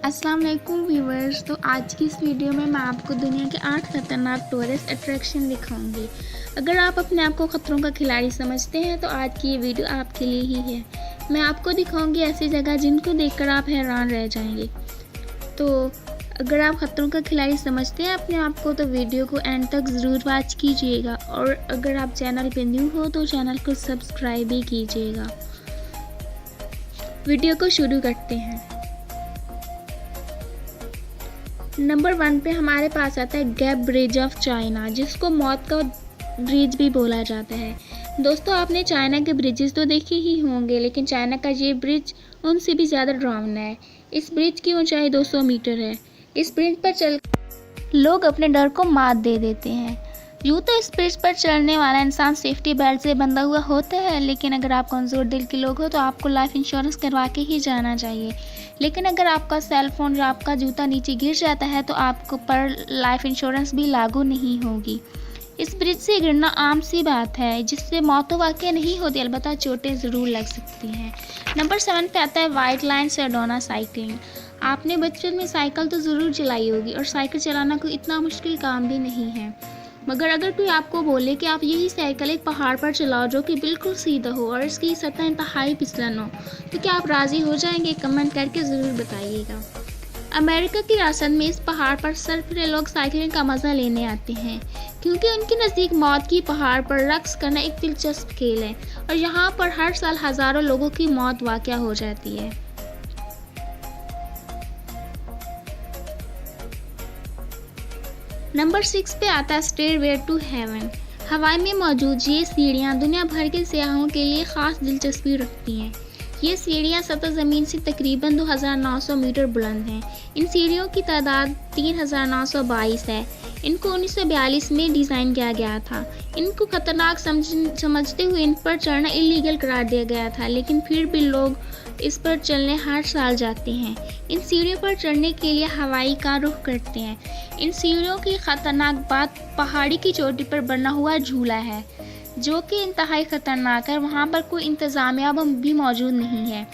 अस्सलाम वालेकुम व्यूवर्स। तो आज की इस वीडियो में मैं आपको दुनिया के 8 खतरनाक टूरिस्ट अट्रैक्शन दिखाऊंगी। अगर आप अपने आप को खतरों का खिलाड़ी समझते हैं तो आज की ये वीडियो आपके लिए ही है। मैं आपको दिखाऊंगी ऐसी जगह जिनको देखकर आप हैरान रह जाएंगे। तो अगर आप खतरों का खिलाड़ी समझते हैं अपने आप को तो वीडियो को एंड तक ज़रूर वॉच कीजिएगा, और अगर आप चैनल पर न्यू हो तो चैनल को सब्सक्राइब भी कीजिएगा। वीडियो को शुरू करते हैं। नंबर 1 पे हमारे पास आता है गैप ब्रिज ऑफ चाइना, जिसको मौत का ब्रिज भी बोला जाता है। दोस्तों, आपने चाइना के ब्रिजेस तो देखे ही होंगे, लेकिन चाइना का ये ब्रिज उनसे भी ज़्यादा डरावना है। इस ब्रिज की ऊंचाई 200 मीटर है। इस ब्रिज पर चल लोग अपने डर को मात दे देते हैं। यूँ तो इस ब्रिज पर चलने वाला इंसान सेफ्टी बेल्ट से बंधा हुआ होता है, लेकिन अगर आप कमज़ोर दिल के लोग हो तो आपको लाइफ इंश्योरेंस करवा के ही जाना चाहिए। लेकिन अगर आपका सेल फ़ोन या आपका जूता नीचे गिर जाता है तो आपको पर लाइफ इंश्योरेंस भी लागू नहीं होगी। इस ब्रिज से गिरना आम सी बात है, जिससे मौत तो वाकई नहीं होती, अलबत्ता चोटें ज़रूर लग सकती हैं। नंबर 7 पे आता है वाइट लाइन सेडोना साइकिलिंग। आपने बचपन में साइकिल तो ज़रूर चलाई होगी, और साइकिल चलाना कोई इतना मुश्किल काम भी नहीं है। मगर अगर कोई आपको बोले कि आप यही साइकिल एक पहाड़ पर चलाओ जो कि बिल्कुल सीधा हो और इसकी सतह इंतहाई फिसलन हो, तो क्या आप राज़ी हो जाएंगे? कमेंट करके ज़रूर बताइएगा। अमेरिका की रियासत में इस पहाड़ पर सरफरे लोग साइकिलिंग का मज़ा लेने आते हैं, क्योंकि उनके नज़दीक मौत की पहाड़ पर रक्स करना एक दिलचस्प खेल है, और यहाँ पर हर साल हज़ारों लोगों की मौत वाक़या हो जाती है। नंबर 6 पे आता है स्टेयरवे टू हेवन। हवाई में मौजूद ये सीढ़ियाँ दुनिया भर के सयाहों के लिए ख़ास दिलचस्पी रखती हैं। ये सीढ़ियाँ सतह ज़मीन से तकरीबन 2900 मीटर बुलंद हैं। इन सीढ़ियों की तादाद 3922 है। इनको 1942 में डिज़ाइन किया गया था। इनको ख़तरनाक समझते हुए इन पर चढ़ना इलीगल करार दिया गया था, लेकिन फिर भी लोग इस पर चलने हर साल जाते हैं। इन सीढ़ियों पर चढ़ने के लिए हवाई का रुख करते हैं। इन सीढ़ियों की ख़तरनाक बात पहाड़ी की चोटी पर बना हुआ झूला है, जो कि इंतहाई ख़तरनाक है। वहाँ पर कोई इंतज़ामिया भी मौजूद नहीं है।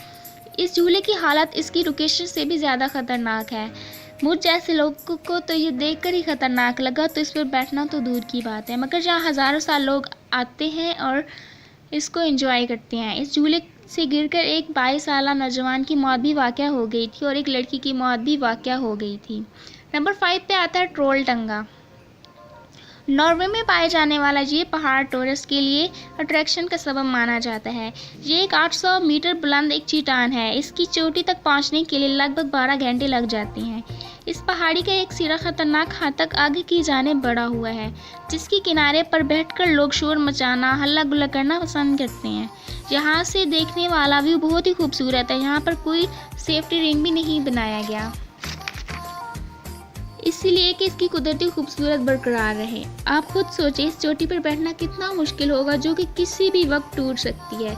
इस झूले की हालत इसकी लोकेशन से भी ज़्यादा ख़तरनाक है। मुझ जैसे लोगों को तो ये देखकर ही ख़तरनाक लगा, तो इस पर बैठना तो दूर की बात है। मगर यहाँ हज़ारों साल लोग आते हैं और इसको एंजॉय करते हैं। इस झूले से गिरकर एक 22 साला नौजवान की मौत भी वाक़या हो गई थी, और एक लड़की की मौत भी वाक़या हो गई थी। नंबर 5 पे आता है ट्रोल टंगा। नॉर्वे में पाए जाने वाला ये पहाड़ टूरिस्ट के लिए अट्रैक्शन का सबब माना जाता है। ये एक 800 मीटर बुलंद एक चट्टान है। इसकी चोटी तक पहुंचने के लिए लगभग 12 घंटे लग जाते हैं। इस पहाड़ी का एक सिरा खतरनाक हद तक आगे की जानिब बढ़ा हुआ है, जिसके किनारे पर बैठकर लोग शोर मचाना, हल्ला गुल्ला करना पसंद करते हैं। यहाँ से देखने वाला व्यू बहुत ही खूबसूरत है। यहाँ पर कोई सेफ्टी रिंग भी नहीं बनाया गया, इसीलिए कि इसकी कुदरती खूबसूरत बरकरार रहे। आप खुद सोचें, इस चोटी पर बैठना कितना मुश्किल होगा, जो कि किसी भी वक्त टूट सकती है।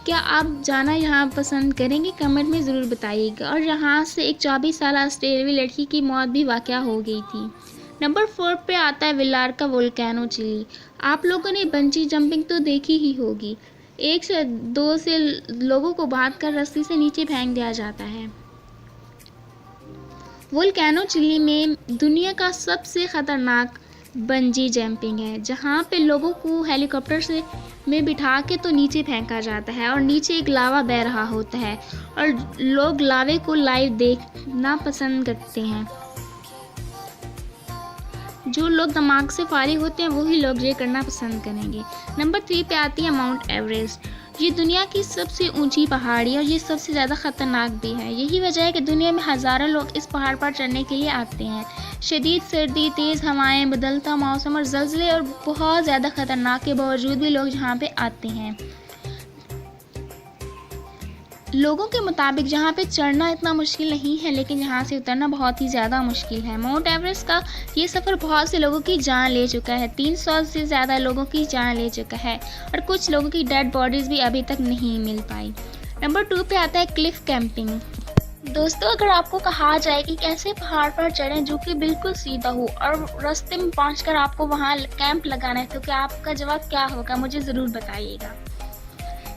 क्या आप जाना यहाँ पसंद करेंगे? कमेंट में ज़रूर बताइएगा। और यहाँ से एक 24 साल ऑस्ट्रेलियाई लड़की की मौत भी वाक़या हो गई थी। नंबर 4 पे आता है विलार का वोल्केनो चिली। आप लोगों ने बंजी जंपिंग तो देखी ही होगी। 1 से 2 से लोगों को बांधकर रस्सी से नीचे फेंक दिया जाता है। वोल्केनो चिली में दुनिया का सबसे ख़तरनाक बंजी जंपिंग है, जहाँ पे लोगों को हेलीकॉप्टर में बिठा के तो नीचे फेंका जाता है, और नीचे एक लावा बह रहा होता है, और लोग लावे को लाइव देखना पसंद करते हैं। जो लोग दिमाग से फारिग होते हैं वही लोग ये करना पसंद करेंगे। नंबर 3 पे आती है माउंट एवरेस्ट। ये दुनिया की सबसे ऊंची पहाड़ी है, और ये सबसे ज़्यादा ख़तरनाक भी है। यही वजह है कि दुनिया में हज़ारों लोग इस पहाड़ पर चढ़ने के लिए आते हैं। शदीद सर्दी, तेज़ हवाएं, बदलता मौसम और ज़लज़ले और बहुत ज़्यादा ख़तरनाक के बावजूद भी लोग यहाँ पे आते हैं। लोगों के मुताबिक यहाँ पे चढ़ना इतना मुश्किल नहीं है, लेकिन यहाँ से उतरना बहुत ही ज़्यादा मुश्किल है। माउंट एवरेस्ट का ये सफ़र बहुत से लोगों की जान ले चुका है। 300 से ज़्यादा लोगों की जान ले चुका है, और कुछ लोगों की डेड बॉडीज़ भी अभी तक नहीं मिल पाई। नंबर 2 पे आता है क्लिफ कैंपिंग। दोस्तों, अगर आपको कहा जाए कि कैसे पहाड़ पर चढ़ें जो कि बिल्कुल सीधा हो, और रास्ते में पहुँचकर आपको वहाँ कैंप लगाना है, तो क्या आपका जवाब क्या होगा? मुझे ज़रूर बताइएगा।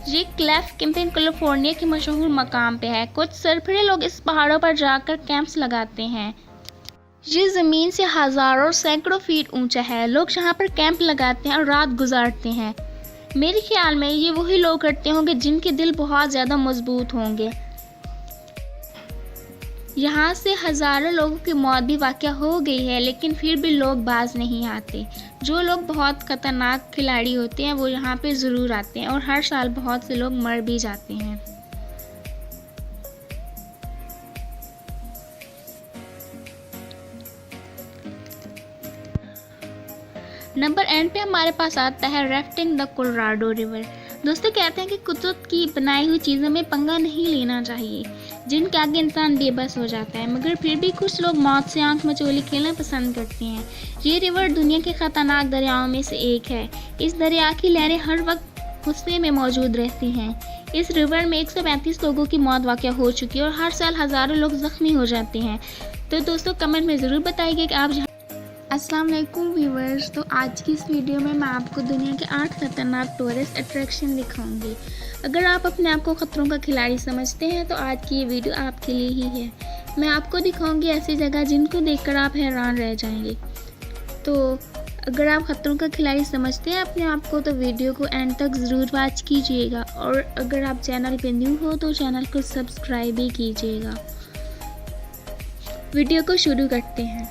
ये क्लेफ कैंपिंग कैलिफोर्निया के मशहूर मकाम पे है। कुछ सरफरे लोग इस पहाड़ों पर जाकर कैंप्स लगाते हैं। ये ज़मीन से हज़ारों और सैकड़ों फीट ऊंचा है। लोग यहाँ पर कैंप लगाते हैं और रात गुजारते हैं। मेरे ख्याल में ये वही लोग करते होंगे जिनके दिल बहुत ज़्यादा मजबूत होंगे। यहाँ से हज़ारों लोगों की मौत भी वाक़या हो गई है, लेकिन फिर भी लोग बाज नहीं आते। जो लोग बहुत ख़तरनाक खिलाड़ी होते हैं वो यहाँ पे ज़रूर आते हैं और हर साल बहुत से लोग मर भी जाते हैं। नंबर एंड पे हमारे पास आता है राफ्टिंग द कोलोराडो रिवर। दोस्तों कहते हैं कि कुदरत की बनाई हुई चीज़ों में पंगा नहीं लेना चाहिए, जिनके आगे इंसान बेबस हो जाता है, मगर फिर भी कुछ लोग मौत से आंख मचोली खेलना पसंद करते हैं। ये रिवर दुनिया के ख़तरनाक दरियाओं में से एक है। इस दरिया की लहरें हर वक्त गुस्से में मौजूद रहती हैं। इस रिवर में 135 लोगों की मौत वाक़या हो चुकी है और हर साल हज़ारों लोग ज़ख्मी हो जाते हैं। तो दोस्तों कमेंट में ज़रूर बताइए कि आप अस्सलाम वालेकुम व्यूवर्स। तो आज की इस वीडियो में मैं आपको दुनिया के 8 खतरनाक टूरिस्ट अट्रैक्शन दिखाऊंगी। अगर आप अपने आप को खतरों का खिलाड़ी समझते हैं तो आज की ये वीडियो आपके लिए ही है। मैं आपको दिखाऊंगी ऐसी जगह जिनको देखकर आप हैरान रह जाएंगे। तो अगर आप खतरों का खिलाड़ी समझते हैं अपने आप को तो वीडियो को एंड तक ज़रूर वॉच कीजिएगा, और अगर आप चैनल पर न्यू हो तो चैनल को सब्सक्राइब भी कीजिएगा। वीडियो को शुरू करते हैं।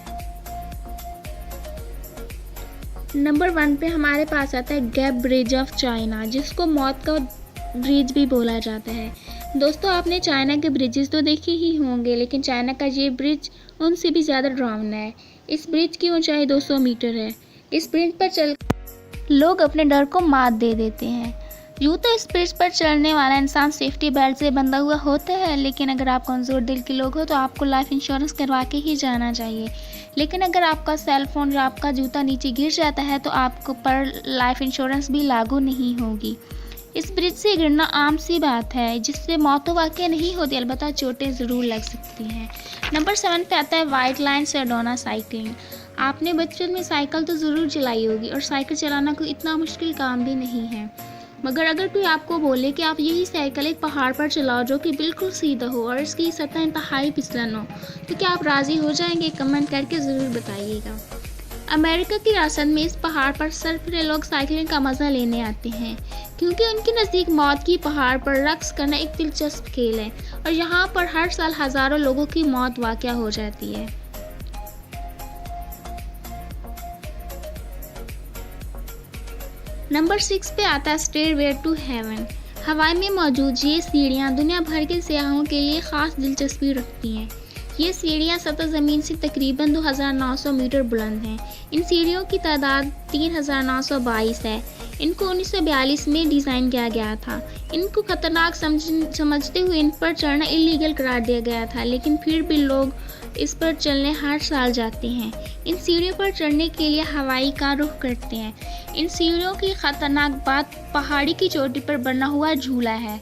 नंबर 1 पे हमारे पास आता है गैप ब्रिज ऑफ चाइना, जिसको मौत का ब्रिज भी बोला जाता है। दोस्तों आपने चाइना के ब्रिजेस तो देखे ही होंगे, लेकिन चाइना का ये ब्रिज उनसे भी ज़्यादा डरावना है। इस ब्रिज की ऊंचाई 200 मीटर है। इस ब्रिज पर चल लोग अपने डर को मात दे देते हैं। यूँ तो इस ब्रिज पर चलने वाला इंसान सेफ्टी बेल्ट से बंधा हुआ होता है, लेकिन अगर आप कमज़ोर दिल के लोग हो तो आपको लाइफ इंश्योरेंस करवा के ही जाना चाहिए। लेकिन अगर आपका सेल फ़ोन या आपका जूता नीचे गिर जाता है तो आपको पर लाइफ इंश्योरेंस भी लागू नहीं होगी। इस ब्रिज से गिरना आम सी बात है, जिससे मौत तो वाक़ई नहीं होती, अलबत्ता चोटें ज़रूर लग सकती हैं। नंबर 7 पे आता है वाइट लाइन सेडोना साइकिलिंग। आपने बचपन में साइकिल तो ज़रूर चलाई होगी, और साइकिल चलाना कोई इतना मुश्किल काम भी नहीं है। मगर अगर कोई आपको बोले कि आप यही साइकिल एक पहाड़ पर चलाओ जो कि बिल्कुल सीधा हो और इसकी सतह इंतहाई फिसलन हो, तो क्या आप राज़ी हो जाएंगे? कमेंट करके ज़रूर बताइएगा। अमेरिका की रियासत में इस पहाड़ पर सरफरे लोग साइकिलिंग का मज़ा लेने आते हैं, क्योंकि उनके नज़दीक मौत की पहाड़ पर रक्स करना एक दिलचस्प खेल है, और यहाँ पर हर साल हज़ारों लोगों की मौत वाक़या हो जाती है। नंबर 6 पे आता है स्टेयरवे टू हेवन। हवाई में मौजूद ये सीढ़ियाँ दुनिया भर के सयाहों के लिए ख़ास दिलचस्पी रखती हैं। ये सीढ़ियाँ सतह ज़मीन से तकरीबन 2900 मीटर बुलंद हैं। इन सीढ़ियों की तादाद 3922 है। इनको 1942 में डिज़ाइन किया गया था। इनको ख़तरनाक समझते हुए इन पर चढ़ना इलीगल करार दिया गया था, लेकिन फिर भी लोग इस पर चलने हर साल जाते हैं। इन सीढ़ियों पर चढ़ने के लिए हवाई का रुख करते हैं। इन सीढ़ियों की ख़तरनाक बात पहाड़ी की चोटी पर बना हुआ झूला है,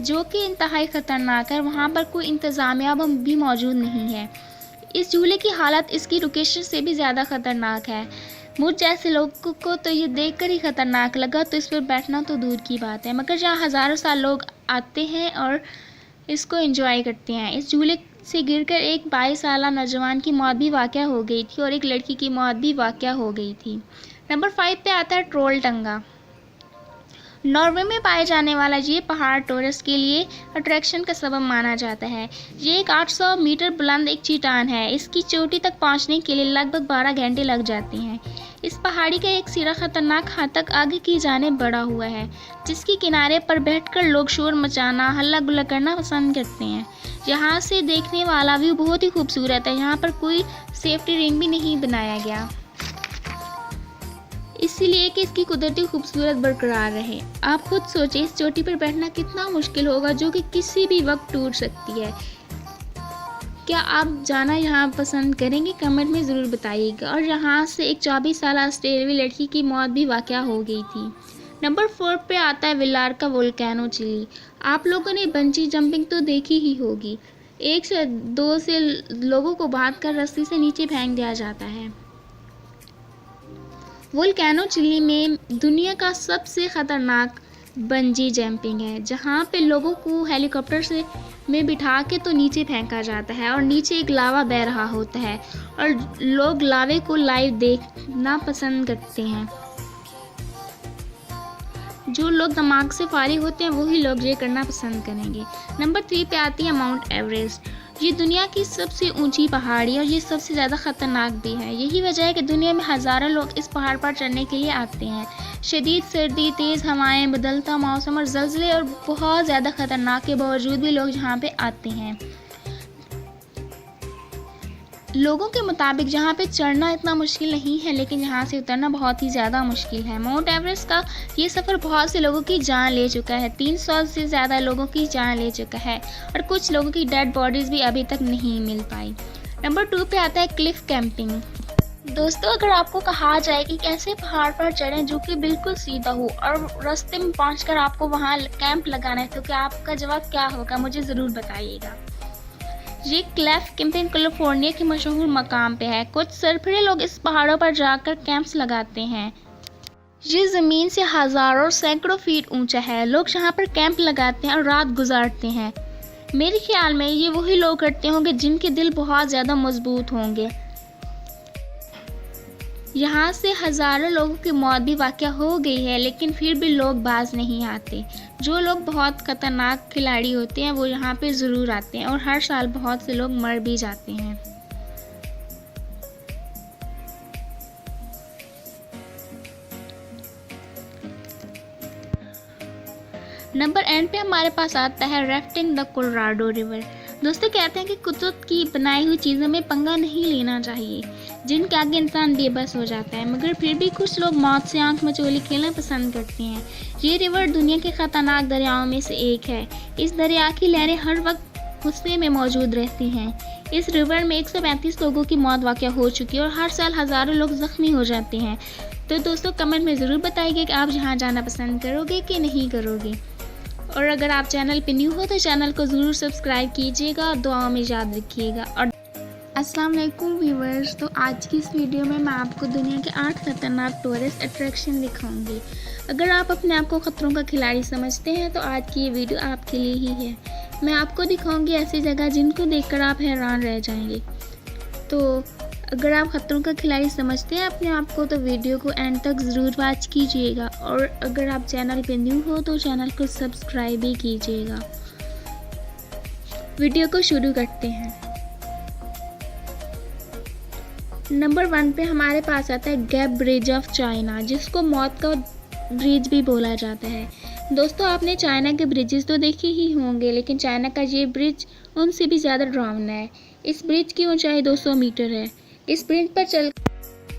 जो कि इंतहाई ख़तरनाक है। वहाँ पर कोई इंतज़ामिया भी मौजूद नहीं है। इस झूले की हालत इसकी लोकेशन से भी ज़्यादा ख़तरनाक है। मुझ जैसे लोगों को तो ये देखकर ही ख़तरनाक लगा, तो इस पर बैठना तो दूर की बात है। मगर जहाँ हज़ारों साल लोग आते हैं और इसको एंजॉय करते हैं। इस झूले से गिरकर एक 22 साला नौजवान की मौत भी वाक़या हो गई थी, और एक लड़की की मौत भी वाक़या हो गई थी। नंबर 5 पे आता है ट्रोलटंगा। नॉर्वे में पाए जाने वाला ये पहाड़ टूरिस्ट के लिए अट्रैक्शन का सबब माना जाता है। ये एक 800 मीटर बुलंद एक चट्टान है। इसकी चोटी तक पहुंचने के लिए लगभग 12 घंटे लग जाते हैं। इस पहाड़ी का एक सिरा खतरनाक हद तक आगे की जानिब बढ़ा हुआ है, जिसके किनारे पर बैठकर लोग शोर मचाना, हल्ला गुल्ला करना पसंद करते हैं। यहाँ से देखने वाला व्यू बहुत ही खूबसूरत है। यहाँ पर कोई सेफ्टी रिंग भी नहीं बनाया गया, इसीलिए कि इसकी कुदरती खूबसूरत बरकरार रहे। आप खुद सोचें, इस चोटी पर बैठना कितना मुश्किल होगा, जो कि किसी भी वक्त टूट सकती है। क्या आप जाना यहाँ पसंद करेंगे? कमेंट में ज़रूर बताइएगा। और यहाँ से एक 24 साल स्टेरवे लड़की की मौत भी वाक़या हो गई थी। नंबर 4 पे आता है विलार्का वोल्केनो चिली। आप लोगों ने बंजी जंपिंग तो देखी ही होगी। 1 से 2 से लोगों को बांधकर रस्सी से नीचे फेंक दिया जाता है। वोल्केनो चिली में दुनिया का सबसे ख़तरनाक बंजी जंपिंग है, जहाँ पे लोगों को हेलीकॉप्टर से में बिठा के तो नीचे फेंका जाता है और नीचे एक लावा बह रहा होता है और लोग लावे को लाइव देखना पसंद करते हैं। जो लोग दिमाग से फारिग होते हैं वही लोग ये करना पसंद करेंगे। नंबर 3 पे आती है माउंट एवरेस्ट। ये दुनिया की सबसे ऊंची पहाड़ी और ये सबसे ज़्यादा ख़तरनाक भी है। यही वजह है कि दुनिया में हज़ारों लोग इस पहाड़ पर चढ़ने के लिए आते हैं। शदीद सर्दी, तेज़ हवाएं, बदलता मौसम और ज़लज़ले और बहुत ज़्यादा ख़तरनाक के बावजूद भी लोग यहाँ पे आते हैं। लोगों के मुताबिक यहाँ पे चढ़ना इतना मुश्किल नहीं है, लेकिन यहाँ से उतरना बहुत ही ज़्यादा मुश्किल है। माउंट एवरेस्ट का ये सफ़र बहुत से लोगों की जान ले चुका है। 300 से ज़्यादा लोगों की जान ले चुका है और कुछ लोगों की डेड बॉडीज़ भी अभी तक नहीं मिल पाई। नंबर 2 पे आता है क्लिफ कैंपिंग। दोस्तों, अगर आपको कहा जाए कि कैसे पहाड़ पर चढ़ें जो कि बिल्कुल सीधा हो और रास्ते में पहुँचकर आपको वहाँ कैंप लगाना है, तो क्या आपका जवाब क्या होगा, मुझे ज़रूर बताइएगा। ये क्लिफ कैंपिंग कैलिफोर्निया के मशहूर मकाम पे है। कुछ सरफिरे लोग इस पहाड़ों पर जाकर कैंप्स लगाते हैं। ये ज़मीन से हज़ारों सैकड़ों फीट ऊंचा है। लोग यहाँ पर कैंप लगाते हैं और रात गुजारते हैं। मेरे ख्याल में ये वही लोग करते होंगे जिनके दिल बहुत ज़्यादा मजबूत होंगे। यहाँ से हज़ारों लोगों की मौत भी वाक़या हो गई है, लेकिन फिर भी लोग बाज नहीं आते। जो लोग बहुत ख़तरनाक खिलाड़ी होते हैं वो यहाँ पे ज़रूर आते हैं और हर साल बहुत से लोग मर भी जाते हैं। नंबर एंड पे हमारे पास आता है राफ्टिंग द कोलोराडो रिवर। दोस्तों, कहते हैं कि कुदरत की बनाई हुई चीज़ों में पंगा नहीं लेना चाहिए, जिनके आगे इंसान बेबस हो जाता है, मगर फिर भी कुछ लोग मौत से आंख मचोली खेलना पसंद करते हैं। ये रिवर दुनिया के ख़तरनाक दरियाओं में से एक है। इस दरिया की लहरें हर वक्त गुस्से में मौजूद रहती हैं। इस रिवर में 135 लोगों की मौत वाक़या हो चुकी है और हर साल हज़ारों लोग ज़ख्मी हो जाते हैं। तो दोस्तों, कमेंट में ज़रूर बताइएगा कि आप यहाँ जाना पसंद करोगे कि नहीं करोगे। और अगर आप चैनल पे न्यू हो तो चैनल को ज़रूर सब्सक्राइब कीजिएगा और दुआओं में याद रखिएगा। और अस्सलाम वालेकुम व्यूवर्स, तो आज की इस वीडियो में मैं आपको दुनिया के 8 खतरनाक टूरिस्ट अट्रैक्शन दिखाऊंगी। अगर आप अपने आप को खतरों का खिलाड़ी समझते हैं तो आज की ये वीडियो आपके लिए ही है। मैं आपको दिखाऊंगी ऐसी जगह जिनको देखकर आप हैरान रह जाएंगे। तो अगर आप खतरों का खिलाड़ी समझते हैं अपने आप को तो वीडियो को एंड तक ज़रूर वॉच कीजिएगा। और अगर आप चैनल पे न्यू हो तो चैनल को सब्सक्राइब भी कीजिएगा। वीडियो को शुरू करते हैं। नंबर 1 पे हमारे पास आता है गैप ब्रिज ऑफ चाइना, जिसको मौत का ब्रिज भी बोला जाता है। दोस्तों, आपने चाइना के ब्रिजेस तो देखे ही होंगे, लेकिन चाइना का ये ब्रिज उनसे भी ज़्यादा डरावना है। इस ब्रिज की ऊंचाई 200 मीटर है। इस ब्रिज पर चल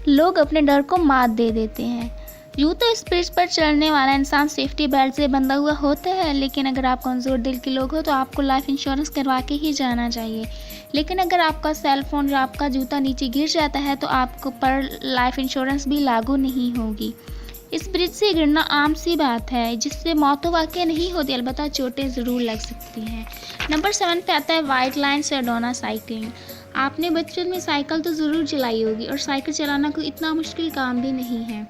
लोग अपने डर को मात दे देते हैं। यूँ तो इस ब्रिज पर चढ़ने वाला इंसान सेफ्टी बेल्ट से बंधा हुआ होता है, लेकिन अगर आप कमज़ोर दिल के लोग हो तो आपको लाइफ इंश्योरेंस करवा के ही जाना चाहिए। लेकिन अगर आपका सेल फ़ोन या आपका जूता नीचे गिर जाता है तो आपको पर लाइफ इंश्योरेंस भी लागू नहीं होगी। इस ब्रिज से गिरना आम सी बात है, जिससे मौत तो वाक़ई नहीं होती, अलबत्ता चोटें ज़रूर लग सकती हैं। नंबर 7 पे आता है वाइट लाइन सेडोना साइकिलिंग। आपने बचपन में साइकिल तो ज़रूर चलाई होगी और साइकिल चलाना कोई इतना मुश्किल काम भी नहीं है,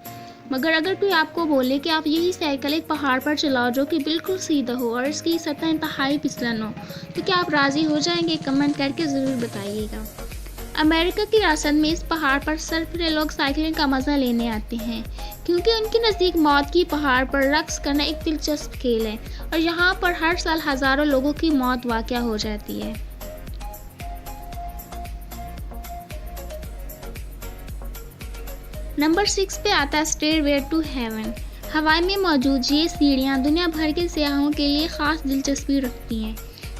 मगर अगर कोई आपको बोले कि आप यही साइकिल एक पहाड़ पर चलाओ जो कि बिल्कुल सीधा हो और इसकी सतह इंतहाई फिसलन हो, तो क्या आप राज़ी हो जाएंगे? कमेंट करके ज़रूर बताइएगा। अमेरिका की रियासत में इस पहाड़ पर सरफिरे लोग साइकिलिंग का मज़ा लेने आते हैं, क्योंकि उनके नज़दीक मौत की पहाड़ पर रक्स करना एक दिलचस्प खेल है और यहाँ पर हर साल हज़ारों लोगों की मौत वाक़या हो जाती है। नंबर 6 पे आता है स्टेयरवे टू हेवन। हवाई में मौजूद ये सीढ़ियाँ दुनिया भर के सयाहों के लिए ख़ास दिलचस्पी रखती हैं।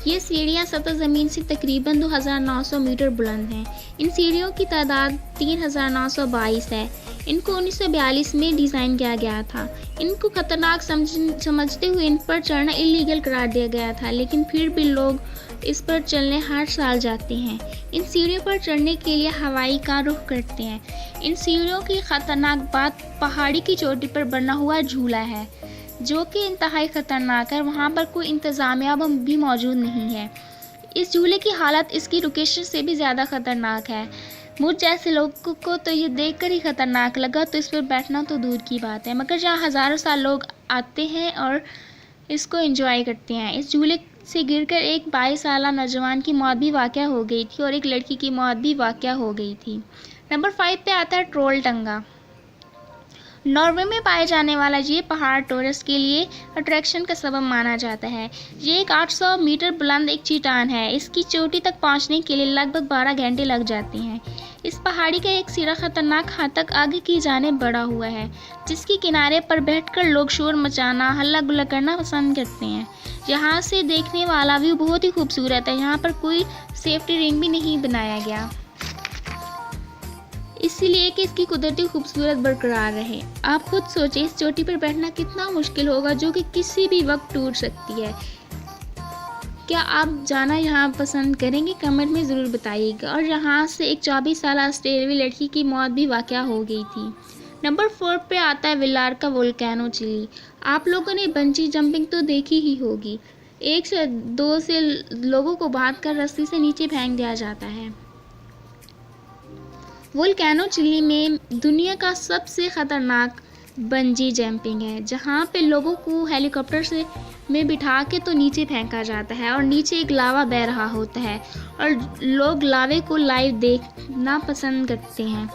ये सीढ़ियाँ सतह ज़मीन से तकरीबन 2900 मीटर बुलंद हैं। इन सीढ़ियों की तादाद 3922 है। इनको 1942 में डिज़ाइन किया गया था। इनको ख़तरनाक समझते हुए इन पर चढ़ना इलीगल करार दिया गया था, लेकिन फिर भी लोग इस पर चलने हर साल जाते हैं। इन सीढ़ियों पर चढ़ने के लिए हवाई का रुख करते हैं। इन सीढ़ियों की ख़तरनाक बात पहाड़ी की चोटी पर बना हुआ झूला है, जो कि इंतहाई ख़तरनाक है। वहाँ पर कोई इंतज़ामिया भी मौजूद नहीं है। इस झूले की हालत इसकी लोकेशन से भी ज़्यादा ख़तरनाक है। मुझ जैसे लोगों को तो ये देखकर ही ख़तरनाक लगा, तो इस पर बैठना तो दूर की बात है, मगर जहाँ हज़ारों साल लोग आते हैं और इसको एंजॉय करते हैं। इस झूले से गिरकर एक 22 साला नौजवान की मौत भी वाक़या हो गई थी और एक लड़की की मौत भी वाक़या हो गई थी। नंबर 5 पे आता है ट्रोलटंगा। नॉर्वे में पाए जाने वाला ये पहाड़ टूरिस्ट के लिए अट्रैक्शन का सबब माना जाता है। ये एक 800 मीटर बुलंद एक चट्टान है। इसकी चोटी तक पहुंचने के लिए लगभग 12 घंटे लग जाते हैं। इस पहाड़ी का एक सिरा खतरनाक हद तक आगे की जानिब बढ़ा हुआ है, जिसके किनारे पर बैठकर लोग शोर मचाना, हल्ला गुल्ला करना पसंद करते हैं। यहाँ से देखने वाला व्यू बहुत ही खूबसूरत है। यहाँ पर कोई सेफ्टी रिंग भी नहीं बनाया गया, इसीलिए कि इसकी कुदरती खूबसूरत बरकरार रहे। आप खुद सोचें, इस चोटी पर बैठना कितना मुश्किल होगा, जो कि किसी भी वक्त टूट सकती है। क्या आप जाना यहाँ पसंद करेंगे? कमेंट में ज़रूर बताइएगा। और यहाँ से एक 24 साल ऑस्ट्रेलियाई लड़की की मौत भी वाक़या हो गई थी। नंबर 4 पे आता है विलार्का वोल्केनो, चिली। आप लोगों ने बंजी जंपिंग तो देखी ही होगी। 1 से 2 से लोगों को बांधकर रस्सी से नीचे फेंक दिया जाता है। वोल्केनो चिली में दुनिया का सबसे ख़तरनाक बंजी जंपिंग है, जहाँ पे लोगों को हेलीकॉप्टर में बिठा के तो नीचे फेंका जाता है और नीचे एक लावा बह रहा होता है और लोग लावे को लाइव देखना पसंद करते हैं।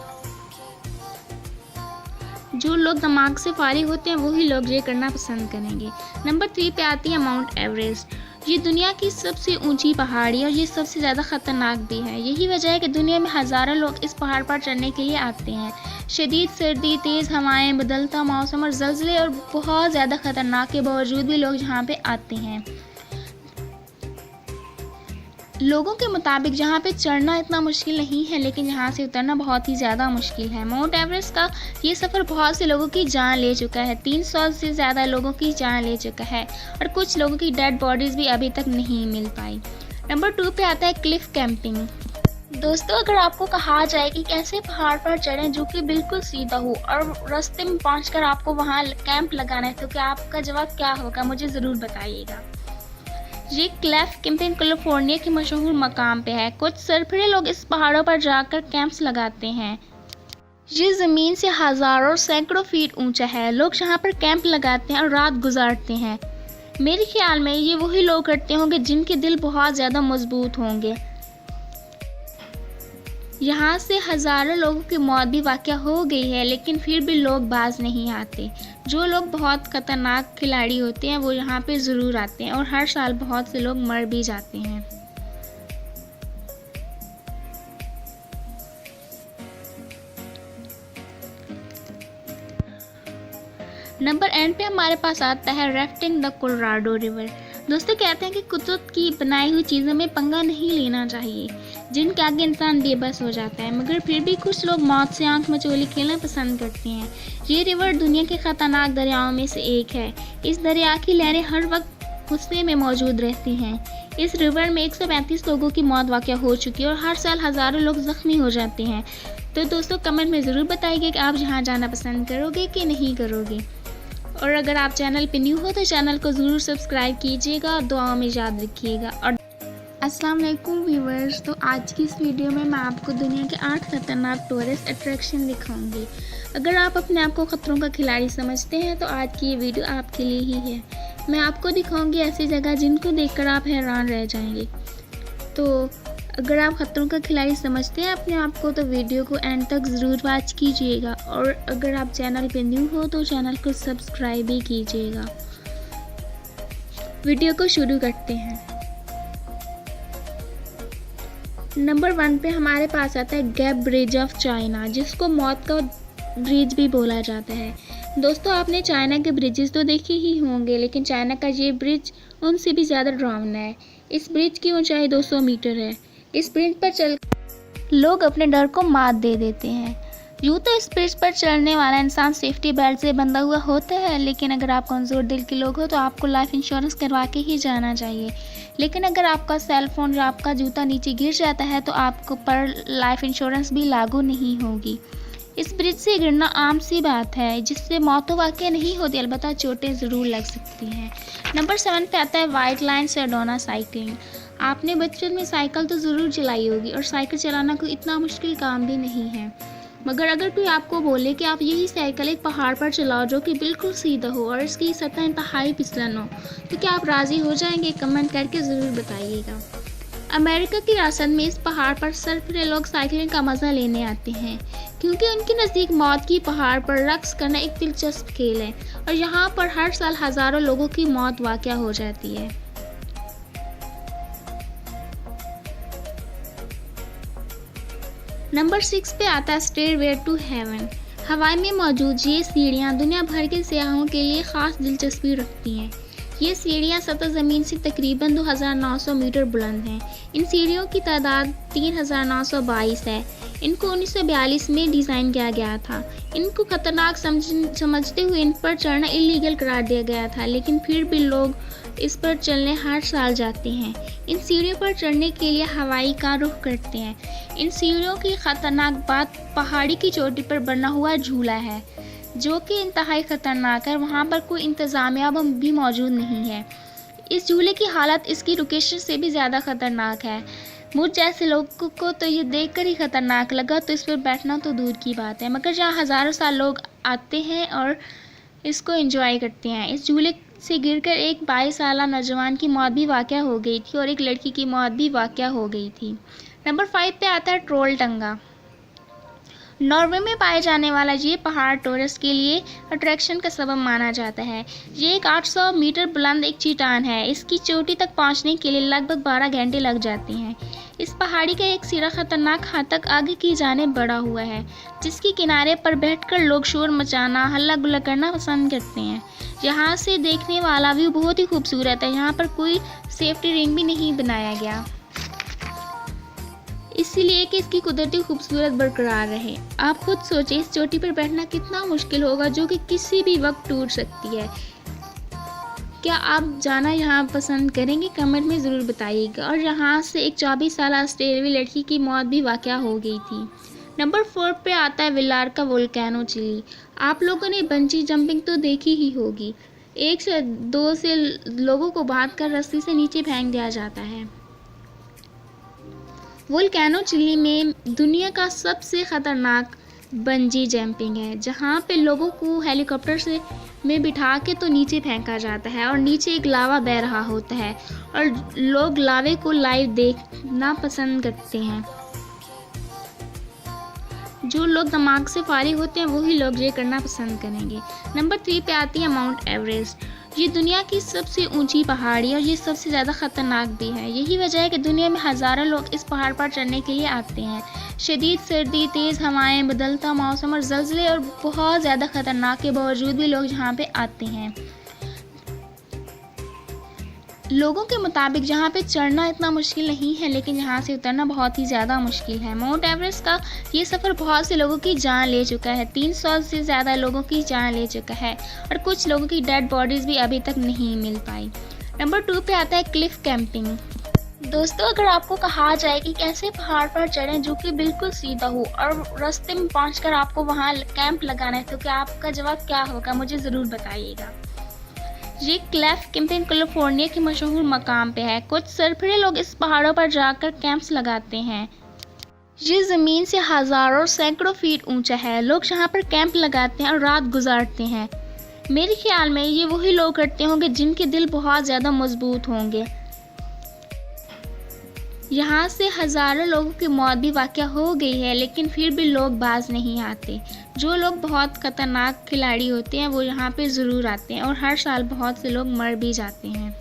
जो लोग दिमाग से फारिग होते हैं वही लोग ये करना पसंद करेंगे। नंबर 3 पे आती है माउंट एवरेस्ट। ये दुनिया की सबसे ऊंची पहाड़ी और ये सबसे ज़्यादा ख़तरनाक भी है। यही वजह है कि दुनिया में हज़ारों लोग इस पहाड़ पर चढ़ने के लिए आते हैं। शदीद सर्दी, तेज़ हवाएं, बदलता मौसम और ज़लज़ले और बहुत ज़्यादा ख़तरनाक के बावजूद भी लोग यहाँ पे आते हैं। लोगों के मुताबिक यहाँ पे चढ़ना इतना मुश्किल नहीं है, लेकिन यहाँ से उतरना बहुत ही ज़्यादा मुश्किल है। माउंट एवरेस्ट का ये सफ़र बहुत से लोगों की जान ले चुका है। 300 से ज़्यादा लोगों की जान ले चुका है और कुछ लोगों की डेड बॉडीज़ भी अभी तक नहीं मिल पाई। नंबर 2 पे आता है क्लिफ कैंपिंग। दोस्तों, अगर आपको कहा जाए कि कैसे पहाड़ पर चढ़ें जो कि बिल्कुल सीधा हो और रास्ते में पहुँचकर आपको वहाँ कैंप लगाना है, तो क्या आपका जवाब क्या होगा? मुझे ज़रूर बताइएगा। ये क्लिफ कैंपिंग कैलिफोर्निया के मशहूर मकाम पे है। कुछ सरफिरे लोग इस पहाड़ों पर जाकर कैंप्स लगाते हैं। ये ज़मीन से हज़ारों सैकड़ों फीट ऊंचा है। लोग यहाँ पर कैंप लगाते हैं और रात गुजारते हैं। मेरे ख्याल में ये वही लोग करते होंगे जिनके दिल बहुत ज़्यादा मजबूत होंगे। यहाँ से हज़ारों लोगों की मौत भी वाक़या हो गई है, लेकिन फिर भी लोग बाज नहीं आते। जो लोग बहुत ख़तरनाक खिलाड़ी होते हैं वो यहाँ पे ज़रूर आते हैं और हर साल बहुत से लोग मर भी जाते हैं। नंबर एंड पे हमारे पास आता है राफ्टिंग द कोलोराडो रिवर। दोस्तों, कहते हैं कि कुदरत की बनाई हुई चीज़ों में पंगा नहीं लेना चाहिए, जिनके आगे इंसान बेबस हो जाता है, मगर फिर भी कुछ लोग मौत से आंख मचोली खेलना पसंद करते हैं। ये रिवर दुनिया के ख़तरनाक दरियाओं में से एक है। इस दरिया की लहरें हर वक्त गुस्से में मौजूद रहती हैं। इस रिवर में 135 लोगों की मौत वाक़या हो चुकी है और हर साल हज़ारों लोग ज़ख्मी हो जाते हैं। तो दोस्तों, कमेंट में ज़रूर बताइएगा कि आप यहाँ जाना पसंद करोगे कि नहीं करोगे। और अगर आप चैनल पे न्यू हो तो चैनल को ज़रूर सब्सक्राइब कीजिएगा और दुआओं में याद रखिएगा। और अस्सलाम वालेकुम व्यूवर्स, तो आज की इस वीडियो में मैं आपको दुनिया के 8 खतरनाक टूरिस्ट अट्रैक्शन दिखाऊंगी। अगर आप अपने आप को खतरों का खिलाड़ी समझते हैं तो आज की ये वीडियो आपके लिए ही है। मैं आपको दिखाऊंगी ऐसी जगह जिनको देखकर आप हैरान रह जाएंगे। तो अगर आप खतरों का खिलाड़ी समझते हैं अपने आप को तो वीडियो को एंड तक ज़रूर वॉच कीजिएगा। और अगर आप चैनल पे न्यू हो तो चैनल को सब्सक्राइब भी कीजिएगा। वीडियो को शुरू करते हैं। नंबर 1 पे हमारे पास आता है गैप ब्रिज ऑफ चाइना, जिसको मौत का ब्रिज भी बोला जाता है। दोस्तों, आपने चाइना के ब्रिजेस तो देखे ही होंगे, लेकिन चाइना का ये ब्रिज उनसे भी ज़्यादा डरावना है। इस ब्रिज की ऊंचाई 200 मीटर है। इस ब्रिज पर चल लोग अपने डर को मात दे देते हैं। यूँ तो इस ब्रिज पर चढ़ने वाला इंसान सेफ्टी बेल्ट से बंधा हुआ होता है, लेकिन अगर आप कमज़ोर दिल के लोग हो तो आपको लाइफ इंश्योरेंस करवा के ही जाना चाहिए। लेकिन अगर आपका सेल फ़ोन या आपका जूता नीचे गिर जाता है तो आपको पर लाइफ इंश्योरेंस भी लागू नहीं होगी। इस ब्रिज से गिरना आम सी बात है, जिससे मौत तो वाक़ई नहीं होती, अलबत्ता चोटें ज़रूर लग सकती हैं। नंबर 7 पे आता है वाइट लाइन सेडोना साइकिलिंग। आपने बचपन में साइकिल तो ज़रूर चलाई होगी और साइकिल चलाना कोई इतना मुश्किल काम भी नहीं है। मगर अगर कोई आपको बोले कि आप यही साइकिल एक पहाड़ पर चलाओ जो कि बिल्कुल सीधा हो और इसकी सतह इंतहाई फिसलन हो, तो क्या आप राज़ी हो जाएंगे? कमेंट करके ज़रूर बताइएगा। अमेरिका की रियासत में इस पहाड़ पर सरफिरे लोग साइकिलिंग का मज़ा लेने आते हैं क्योंकि उनके नज़दीक मौत की पहाड़ पर रक्स करना एक दिलचस्प खेल है और यहाँ पर हर साल हज़ारों लोगों की मौत वाक़या हो जाती है। नंबर 6 पे आता है स्टेयरवे टू हेवन। हवाई में मौजूद ये सीढ़ियाँ दुनिया भर के सयाहों के लिए ख़ास दिलचस्पी रखती हैं। ये सीढ़ियाँ सतह ज़मीन से तकरीबन 2900 मीटर बुलंद हैं। इन सीढ़ियों की तादाद 3922 है। इनको 1942 में डिज़ाइन किया गया था। इनको खतरनाक समझते हुए इन पर चढ़ना इलीगल करार दिया गया था, लेकिन फिर भी लोग इस पर चलने हर साल जाते हैं। इन सीढ़ियों पर चढ़ने के लिए हवाई का रुख करते हैं। इन सीढ़ियों की खतरनाक बात पहाड़ी की चोटी पर बना हुआ झूला है, जो कि इंतहाई ख़तरनाक है। वहाँ पर कोई इंतज़ामिया भी मौजूद नहीं है। इस झूले की हालत इसकी लोकेशन से भी ज़्यादा ख़तरनाक है। मुझ जैसे लोगों को तो ये देखकर ही ख़तरनाक लगा, तो इस पर बैठना तो दूर की बात है। मगर जहाँ हज़ारों साल लोग आते हैं और इसको एंजॉय करते हैं। इस झूले से गिरकर एक 22 साला नौजवान की मौत भी वाक़या हो गई थी और एक लड़की की मौत भी वाक़या हो गई थी। नंबर 5 पे आता है ट्रोलटंगा। नॉर्वे में पाए जाने वाला ये पहाड़ टूरिस्ट के लिए अट्रैक्शन का सबब माना जाता है। ये एक 800 मीटर बुलंद एक चट्टान है। इसकी चोटी तक पहुंचने के लिए लगभग 12 घंटे लग जाते हैं। इस पहाड़ी का एक सिरा खतरनाक हद तक आगे की जानिब बढ़ा हुआ है, जिसके किनारे पर बैठकर लोग शोर मचाना, हल्ला गुल्ला करना पसंद करते हैं। यहाँ से देखने वाला व्यू बहुत ही खूबसूरत है। यहाँ पर कोई सेफ्टी रिंग भी नहीं बनाया गया, इसीलिए कि इसकी कुदरती खूबसूरत बरकरार रहे। आप खुद सोचें, इस चोटी पर बैठना कितना मुश्किल होगा, जो कि किसी भी वक्त टूट सकती है। क्या आप जाना यहाँ पसंद करेंगे? कमेंट में ज़रूर बताइएगा। और यहाँ से एक 24 साल ऑस्ट्रेलियाई लड़की की मौत भी वाक़या हो गई थी। नंबर 4 पे आता है विलार्का वोल्केनो चिली। आप लोगों ने बंजी जंपिंग तो देखी ही होगी। 1 से 2 से लोगों को बांधकर रस्सी से नीचे फेंक दिया जाता है। वोल्केनो चिली में दुनिया का सबसे ख़तरनाक बंजी जंपिंग है, जहाँ पे लोगों को हेलीकॉप्टर में बिठा के तो नीचे फेंका जाता है और नीचे एक लावा बह रहा होता है और लोग लावे को लाइव देखना पसंद करते हैं। जो लोग दिमाग से फारिग होते हैं वही लोग ये करना पसंद करेंगे। नंबर 3 पे आती है माउंट एवरेस्ट। ये दुनिया की सबसे ऊंची पहाड़ी और ये सबसे ज़्यादा ख़तरनाक भी है। यही वजह है कि दुनिया में हज़ारों लोग इस पहाड़ पर चढ़ने के लिए आते हैं। शदीद सर्दी, तेज़ हवाएं, बदलता मौसम और ज़लज़ले और बहुत ज़्यादा ख़तरनाक के बावजूद भी लोग यहाँ पे आते हैं। लोगों के मुताबिक यहाँ पे चढ़ना इतना मुश्किल नहीं है, लेकिन यहाँ से उतरना बहुत ही ज़्यादा मुश्किल है। माउंट एवरेस्ट का ये सफ़र बहुत से लोगों की जान ले चुका है। 300 से ज़्यादा लोगों की जान ले चुका है और कुछ लोगों की डेड बॉडीज़ भी अभी तक नहीं मिल पाई। नंबर 2 पे आता है क्लिफ कैंपिंग। दोस्तों, अगर आपको कहा जाए कि कैसे पहाड़ पर चढ़ें जो कि बिल्कुल सीधा हो और रास्ते में पहुँचकर आपको वहाँ कैंप लगाना है, तो क्या आपका जवाब क्या होगा? मुझे ज़रूर बताइएगा। ये क्लिफ कैंपिंग कैलिफोर्निया के मशहूर मकाम पे है। कुछ सरफिरे लोग इस पहाड़ों पर जाकर कैंप्स लगाते हैं। ये ज़मीन से हज़ारों सैकड़ों फीट ऊंचा है। लोग यहाँ पर कैंप लगाते हैं और रात गुजारते हैं। मेरे ख्याल में ये वही लोग करते होंगे जिनके दिल बहुत ज़्यादा मजबूत होंगे। यहाँ से हज़ारों लोगों की मौत भी वाक़या हो गई है, लेकिन फिर भी लोग बाज नहीं आते। जो लोग बहुत ख़तरनाक खिलाड़ी होते हैं वो यहाँ पे ज़रूर आते हैं और हर साल बहुत से लोग मर भी जाते हैं।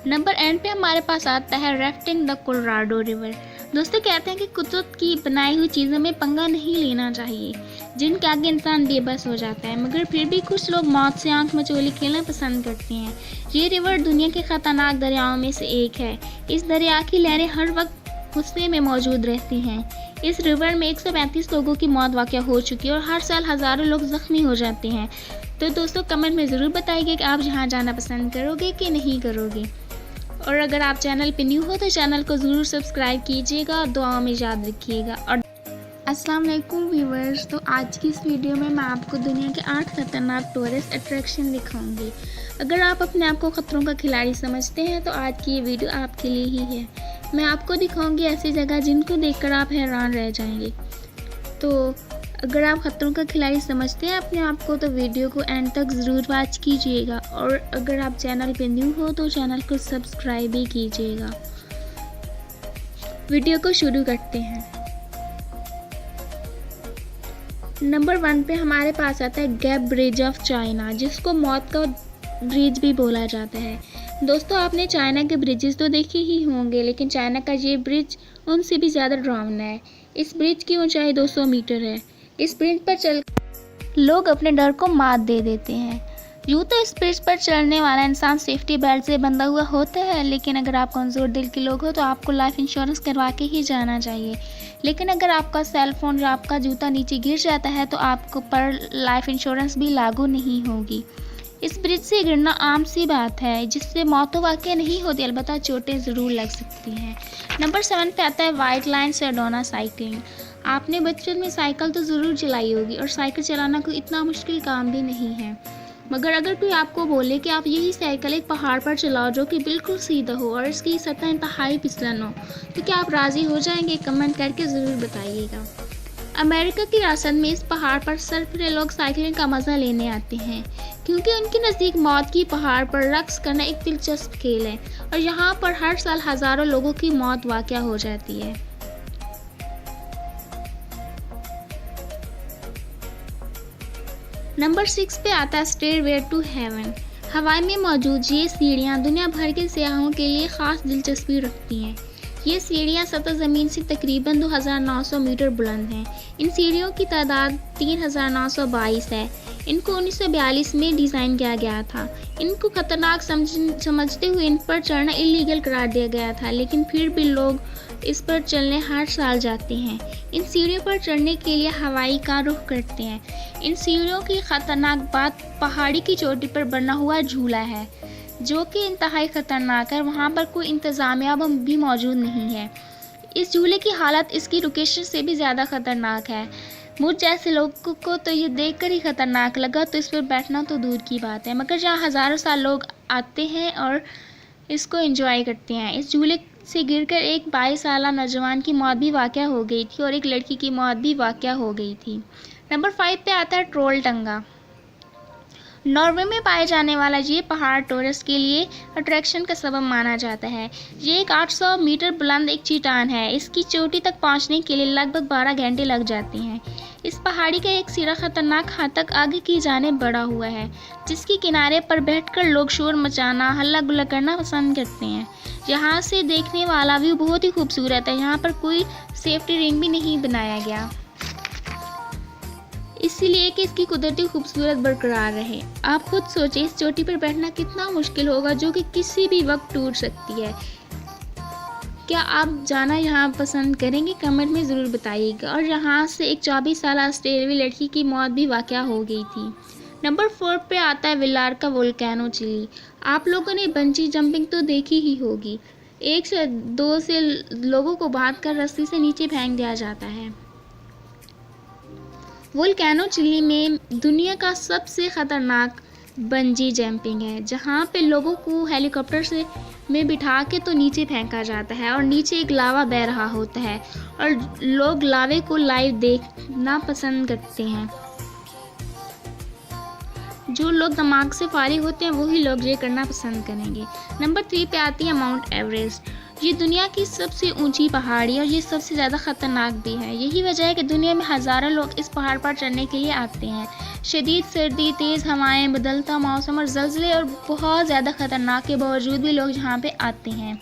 नंबर एंड पे हमारे पास आता है राफ्टिंग द कोलोराडो रिवर। दोस्तों, कहते हैं कि कुदरत की बनाई हुई चीज़ों में पंगा नहीं लेना चाहिए, जिनके आगे इंसान बेबस हो जाता है। मगर फिर भी कुछ लोग मौत से आंख मचोली खेलना पसंद करते हैं। ये रिवर दुनिया के ख़तरनाक दरियाओं में से एक है। इस दरिया की लहरें हर वक्त गुस्से में मौजूद रहती हैं। इस रिवर में 135 लोगों की मौत वाक़या हो चुकी है और हर साल हज़ारों लोग ज़ख्मी हो जाते हैं। तो दोस्तों, कमेंट में ज़रूर बताइएगा कि आप यहाँ जाना पसंद करोगे कि नहीं करोगे। और अगर आप चैनल पे न्यू हो तो चैनल को ज़रूर सब्सक्राइब कीजिएगा और दुआओं में याद रखिएगा। अस्सलाम वालेकुम व्यूवर्स। तो आज की इस वीडियो में मैं आपको दुनिया के 8 खतरनाक टूरिस्ट अट्रैक्शन दिखाऊंगी। अगर आप अपने आप को खतरों का खिलाड़ी समझते हैं तो आज की ये वीडियो आपके लिए ही है। मैं आपको दिखाऊंगी ऐसी जगह जिनको देखकर आप हैरान रह जाएंगे। तो अगर आप खतरों का खिलाड़ी समझते हैं अपने आप को तो वीडियो को एंड तक ज़रूर वॉच कीजिएगा, और अगर आप चैनल पे न्यू हो तो चैनल को सब्सक्राइब भी कीजिएगा। वीडियो को शुरू करते हैं। नंबर 1 पे हमारे पास आता है गैप ब्रिज ऑफ चाइना, जिसको मौत का ब्रिज भी बोला जाता है। दोस्तों, आपने चाइना के ब्रिजेस तो देखे ही होंगे, लेकिन चाइना का ये ब्रिज उनसे भी ज़्यादा डरावना है। इस ब्रिज की ऊंचाई 200 मीटर है। इस ब्रिज पर चल लोग अपने डर को मात दे देते हैं। यूँ तो इस ब्रिज पर चलने वाला इंसान सेफ्टी बेल्ट से बंधा हुआ होता है, लेकिन अगर आप कमज़ोर दिल के लोग हो तो आपको लाइफ इंश्योरेंस करवा के ही जाना चाहिए। लेकिन अगर आपका सेल फ़ोन या आपका जूता नीचे गिर जाता है तो आपको पर लाइफ इंश्योरेंस भी लागू नहीं होगी। इस ब्रिज से गिरना आम सी बात है, जिससे मौत तो वाकई नहीं होती, अलबत्ता चोटें ज़रूर लग सकती हैं। नंबर 7 पे आता है वाइट लाइन सेडोना साइकिलिंग। आपने बचपन में साइकिल तो ज़रूर चलाई होगी, और साइकिल चलाना कोई इतना मुश्किल काम भी नहीं है। मगर अगर कोई आपको बोले कि आप यही साइकिल एक पहाड़ पर चलाओ जो कि बिल्कुल सीधा हो और इसकी सतह इंतहाई फिसलन हो, तो क्या आप राज़ी हो जाएंगे? कमेंट करके ज़रूर बताइएगा। अमेरिका की रियासत में इस पहाड़ पर सरफिरे लोग साइकिलिंग का मज़ा लेने आते हैं, क्योंकि उनके नज़दीक मौत की पहाड़ पर रक्स करना एक दिलचस्प खेल है, और यहाँ पर हर साल हज़ारों लोगों की मौत वाक़या हो जाती है। नंबर 6 पे आता है स्टेयरवे टू हेवन। हवाई में मौजूद ये सीढ़ियाँ दुनिया भर के सयाहों के लिए ख़ास दिलचस्पी रखती हैं। ये सीढ़ियाँ सतह ज़मीन से तकरीबन 2900 मीटर बुलंद हैं। इन सीढ़ियों की तादाद 3922 है। इनको 1942 में डिज़ाइन किया गया था। इनको खतरनाक समझते हुए इन पर चढ़ना इलीगल करार दिया गया था, लेकिन फिर भी लोग इस पर चलने हर साल जाते हैं। इन सीढ़ियों पर चढ़ने के लिए हवाई का रुख करते हैं। इन सीढ़ियों की खतरनाक बात पहाड़ी की चोटी पर बना हुआ झूला है, जो कि इंतहाई ख़तरनाक है। वहाँ पर कोई इंतज़ामिया भी मौजूद नहीं है। इस झूले की हालत इसकी लोकेशन से भी ज़्यादा ख़तरनाक है। मुझ जैसे लोगों को तो ये देखकर ही ख़तरनाक लगा, तो इस पर बैठना तो दूर की बात है। मगर जहाँ हज़ारों साल लोग आते हैं और इसको एंजॉय करते हैं। इस झूले से गिरकर एक 22 साला नौजवान की मौत भी वाक़या हो गई थी, और एक लड़की की मौत भी वाक़या हो गई थी। नंबर 5 पे आता है ट्रोल टंगा। नॉर्वे में पाए जाने वाला ये पहाड़ टूरिस्ट के लिए अट्रैक्शन का सबब माना जाता है। ये एक 800 मीटर बुलंद एक चट्टान है। इसकी चोटी तक पहुंचने के लिए लगभग 12 घंटे लग जाते हैं। इस पहाड़ी का एक सिरा खतरनाक हद तक आगे की जानिब बढ़ा हुआ है, जिसके किनारे पर बैठकर लोग शोर मचाना, हल्ला गुल्ला करना पसंद करते हैं। यहाँ से देखने वाला व्यू बहुत ही खूबसूरत है। यहाँ पर कोई सेफ्टी रिंग भी नहीं बनाया गया, इसीलिए कि इसकी कुदरती खूबसूरत बरकरार रहे। आप खुद सोचें, इस चोटी पर बैठना कितना मुश्किल होगा, जो कि किसी भी वक्त टूट सकती है। क्या आप जाना यहाँ पसंद करेंगे? कमेंट में ज़रूर बताइएगा। और यहाँ से एक 24 साल स्टेरवे लड़की की मौत भी वाक़या हो गई थी। नंबर 4 पे आता है विलार का वोल्केनो चिली। आप लोगों ने बंजी जंपिंग तो देखी ही होगी। 1 से 2 से लोगों को बांधकर रस्सी से नीचे फेंक दिया जाता है। वोल्केनो चिली में दुनिया का सबसे ख़तरनाक बंजी जंपिंग है, जहाँ पे लोगों को हेलीकॉप्टर में बिठा के तो नीचे फेंका जाता है, और नीचे एक लावा बह रहा होता है, और लोग लावे को लाइव देखना पसंद करते हैं। जो लोग दिमाग से फारिग होते हैं वही लोग ये करना पसंद करेंगे। नंबर 3 पे आती है माउंट एवरेस्ट। ये दुनिया की सबसे ऊंची पहाड़ी और ये सबसे ज़्यादा ख़तरनाक भी है। यही वजह है कि दुनिया में हज़ारों लोग इस पहाड़ पर चढ़ने के लिए आते हैं। शदीद सर्दी, तेज़ हवाएं, बदलता मौसम और ज़लज़ले और बहुत ज़्यादा ख़तरनाक के बावजूद भी लोग यहाँ पे आते हैं।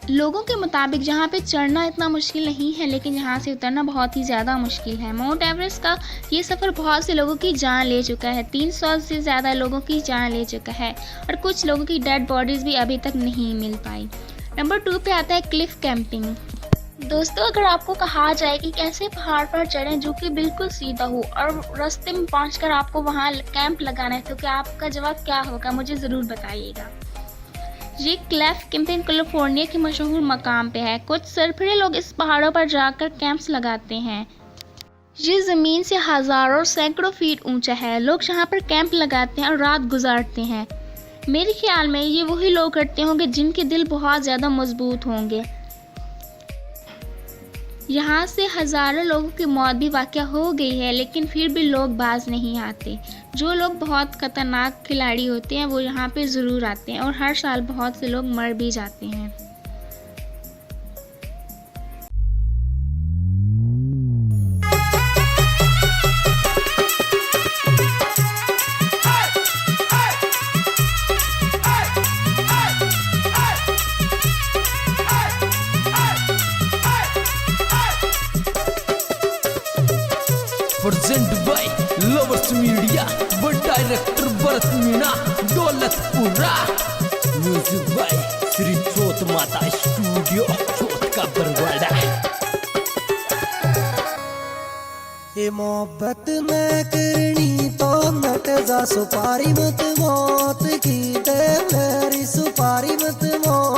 लोगों के मुताबिक यहाँ पे चढ़ना इतना मुश्किल नहीं है, लेकिन यहाँ से उतरना बहुत ही ज़्यादा मुश्किल है। माउंट एवरेस्ट का ये सफ़र बहुत से लोगों की जान ले चुका है। 300 से ज़्यादा लोगों की जान ले चुका है, और कुछ लोगों की डेड बॉडीज़ भी अभी तक नहीं मिल पाई। नंबर 2 पे आता है क्लिफ कैंपिंग। दोस्तों, अगर आपको कहा जाए कि कैसे पहाड़ पर चढ़ें जो कि बिल्कुल सीधा हो, और रास्ते में पहुँचकर आपको वहाँ कैंप लगाना है, तो क्या आपका जवाब क्या होगा? मुझे ज़रूर बताइएगा। ये क्लेफ कैंपिंग कैलिफोर्निया के मशहूर मकाम पे है। कुछ सरफिरे लोग इस पहाड़ों पर जाकर कैंप्स लगाते हैं। ये ज़मीन से हज़ारों सैकड़ों फीट ऊंचा है। लोग यहाँ पर कैंप लगाते हैं और रात गुजारते हैं। मेरे ख्याल में ये वही लोग करते होंगे जिनके दिल बहुत ज़्यादा मजबूत होंगे। यहाँ से हज़ारों लोगों की मौत भी वाक़या हो गई है, लेकिन फिर भी लोग बाज नहीं आते। जो लोग बहुत ख़तरनाक खिलाड़ी होते हैं वो यहाँ पे ज़रूर आते हैं और हर साल बहुत से लोग मर भी जाते हैं। प्रेजेंट बाय लवर्स मीडिया व director Bharat Meena Daulatpura. Music by Shri Chauth Mata studio चौथ का बरवाड़ा। ये मोहब्बत में करनी तो मत जा सुपारी मत मौत की दे मेरी सुपारी मत मौत।